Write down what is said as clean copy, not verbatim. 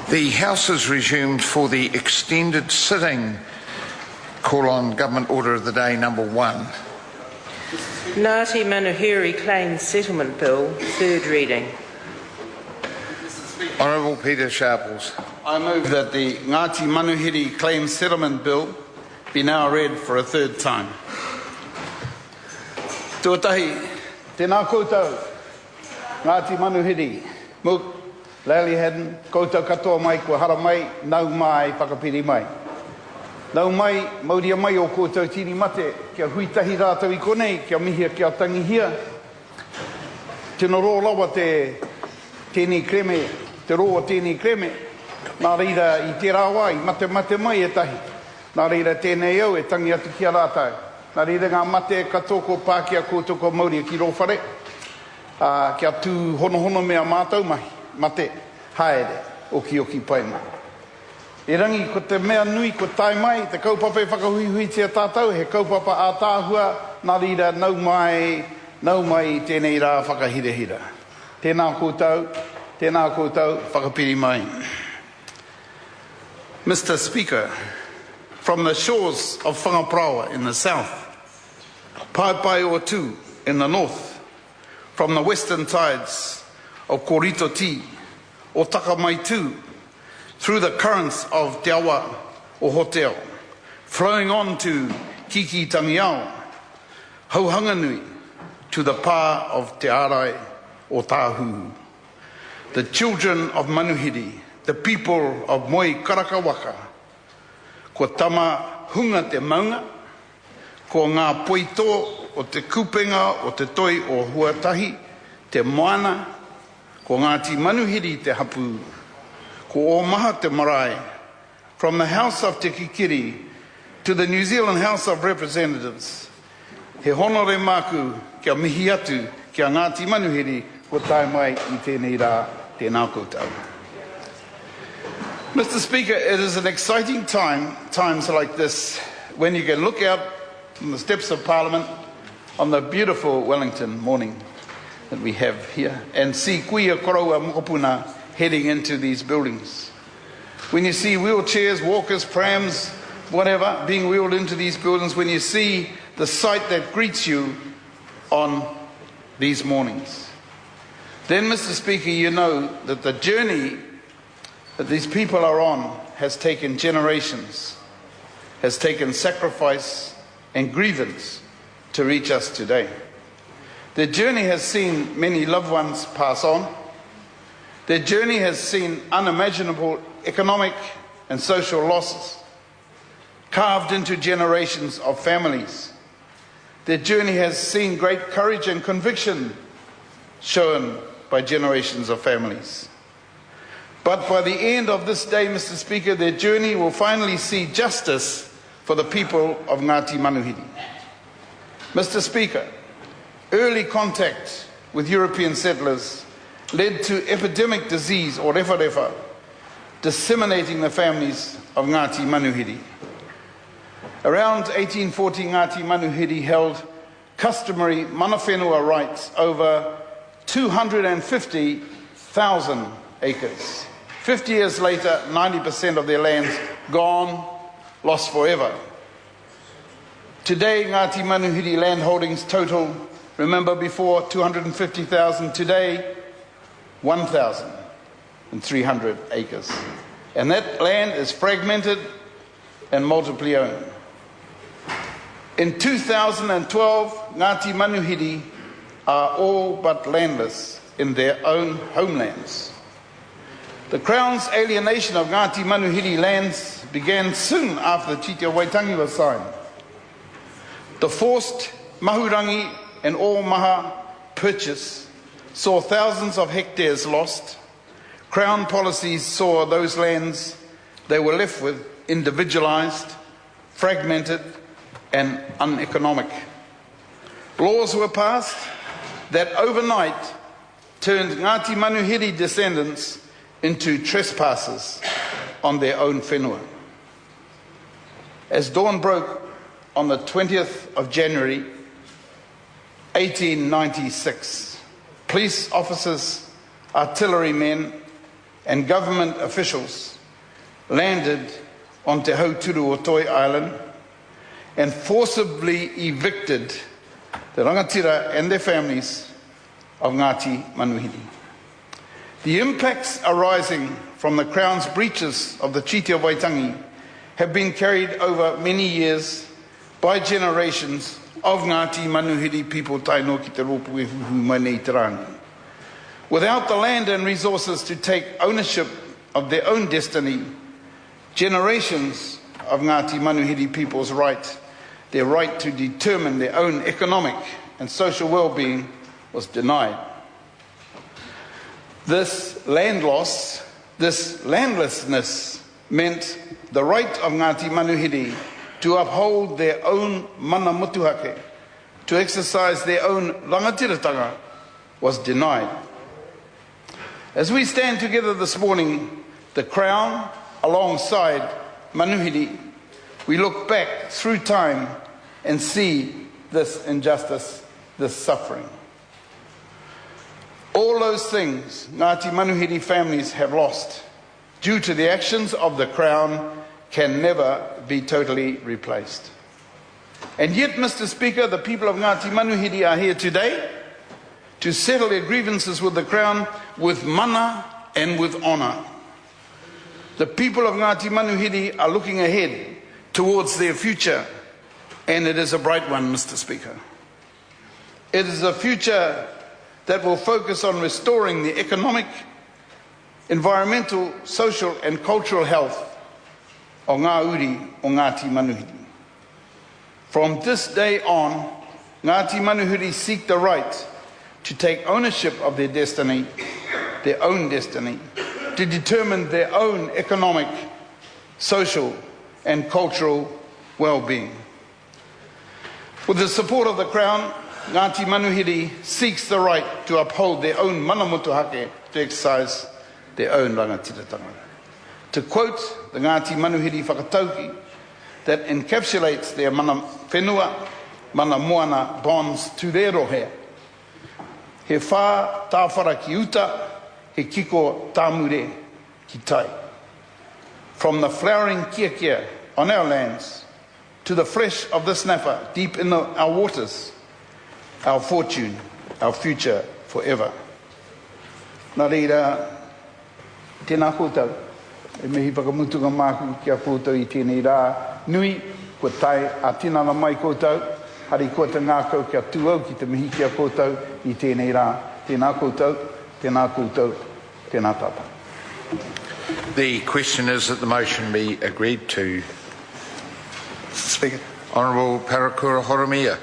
The House is resumed for the extended sitting. Call on Government Order of the Day number 1. Ngati Manuhiri Claims Settlement Bill, third reading. Honourable Peter Sharples. I move that the Ngati Manuhiri Claims Settlement Bill be now read for a third time. Tuatahi, tēnā koutou, Ngati Manuhiri, muk, Lally Haddon, koutou katoa mai, kua hara mai, nau mai, whakapiri mai. Nau mai, mauria mai o koutou tini mate, kia huitahi rātau I konei, kia mihia kia tangi hia. Tēnā rō lawa tēnei kreme, te roa tēnei kreme, nā reira I te rāwai, mate mai e tahi. Nā reira tēnei au e tangi atu kia rātau. Nā reira ngā mate katoko Pākehā koutou ko Māoria ki rōwhare. Kia tū hono mea mātau mai, mate, haere, oki pai mai. E rangi ko te mea nui ko tai mai, te kaupapa e whakahuihui tia tātou, he kaupapa a tāhua, nā reira nau mai tēnei rā whakahirehira. Tēnā koutou, whakapiri mai. Mr. Speaker, from the shores of Whangapraoa in the south, Pai o Tū in the north, from the western tides of Korito Ti, o Takamaitu, through the currents of Te Awa o Hoteo, flowing on to Kiki Tangiao, Hauhanganui, to the pā of Te Arai o Tāhu. The children of Manuhiri, the people of Moi Karakawaka, ko tama hunga te maunga, ko ngā poito o te kupenga o te toi o Huatahi, te moana, ko Ngati Manuhiri te hapu, ko o maha te marae, from the House of Te Kikiri to the New Zealand House of Representatives, he honore māku kia mihi atu kia Ngati Manuhiri ko tai mai I tēnei rā, tēnā koutou. Mr. Speaker, it is an exciting times like this, when you can look out from the steps of Parliament on the beautiful Wellington morning that we have here and see kuia koroua mokopuna heading into these buildings. When you see wheelchairs, walkers, prams, whatever, being wheeled into these buildings, when you see the sight that greets you on these mornings, then, Mr. Speaker, you know that the journey that these people are on has taken generations, has taken sacrifice and grievance to reach us today. Their journey has seen many loved ones pass on. Their journey has seen unimaginable economic and social losses carved into generations of families. Their journey has seen great courage and conviction shown by generations of families. But by the end of this day, Mr. Speaker, their journey will finally see justice for the people of Ngati Manuhiri. Mr. Speaker, early contact with European settlers led to epidemic disease or refa, disseminating the families of Ngati Manuhiri. Around 1840, Ngati Manuhiri held customary mana whenua rights over 250,000 acres. 50 years later, 90% of their lands gone, lost forever. Today, Ngati Manuhiri land holdings total, remember before 250,000, today 1,300 acres. And that land is fragmented and multiply owned. In 2012, Ngati Manuhiri are all but landless in their own homelands. The Crown's alienation of Ngati Manuhiri lands began soon after the Treaty of Waitangi was signed. The forced mahurangi and all maha purchase saw thousands of hectares lost. Crown policies saw those lands they were left with individualised, fragmented and uneconomic. Laws were passed that overnight turned Ngati Manuhiri descendants into trespassers on their own whenua. As dawn broke on the 20th of January 1896, police officers, artillerymen and government officials landed on Te Hauturu o Toi Island and forcibly evicted the rangatira and their families of Ngati Manuhiri. The impacts arising from the Crown's breaches of the Treaty of Waitangi have been carried over many years by generations of Ngati Manuhiri people taino ki te ropu e huhu mai nei te rangi. Without the land and resources to take ownership of their own destiny, generations of Ngati Manuhiri people's their right to determine their own economic and social well-being was denied. This land loss, this landlessness meant the right of Ngati Manuhiri to uphold their own mana motuhake, to exercise their own rangatiratanga, was denied. As we stand together this morning, the Crown, alongside Manuhiri, we look back through time and see this injustice, this suffering. All those things Ngati Manuhiri families have lost due to the actions of the Crown can never be totally replaced. And yet, Mr. Speaker, the people of Ngati Manuhiri are here today to settle their grievances with the Crown with mana and with honour. The people of Ngati Manuhiri are looking ahead towards their future, and it is a bright one, Mr. Speaker. It is a future that will focus on restoring the economic, environmental, social and cultural health o ngā uri o Ngati Manuhiri. From this day on, Ngati Manuhiri seek the right to take ownership of their destiny, their own destiny, to determine their own economic, social and cultural well-being. With the support of the Crown, Ngati Manuhiri seeks the right to uphold their own mana motuhake, to exercise their own rangatiratanga. To quote the Ngati Manuhiri whakatauki that encapsulates their mana whenua, mana moana bonds to their rohe. He whā tāwhara ki uta, he kiko tāmure ki tai. From the flowering kiakia on our lands to the flesh of the snapper deep in our waters, our fortune, our future forever. Nā reira, tēnā koutou, e mihi whakamutunga māku ki a koutou I tēnei rā nui, ko tai a tinanga mai koutou, hari ko te ngākau kia tuau ki te mihi ki a koutou I tēnei rā. Tēnā koutou, tēnā koutou, tēnā tata. The question is that the motion be agreed to. Speaker. Honourable Parakura Horomia.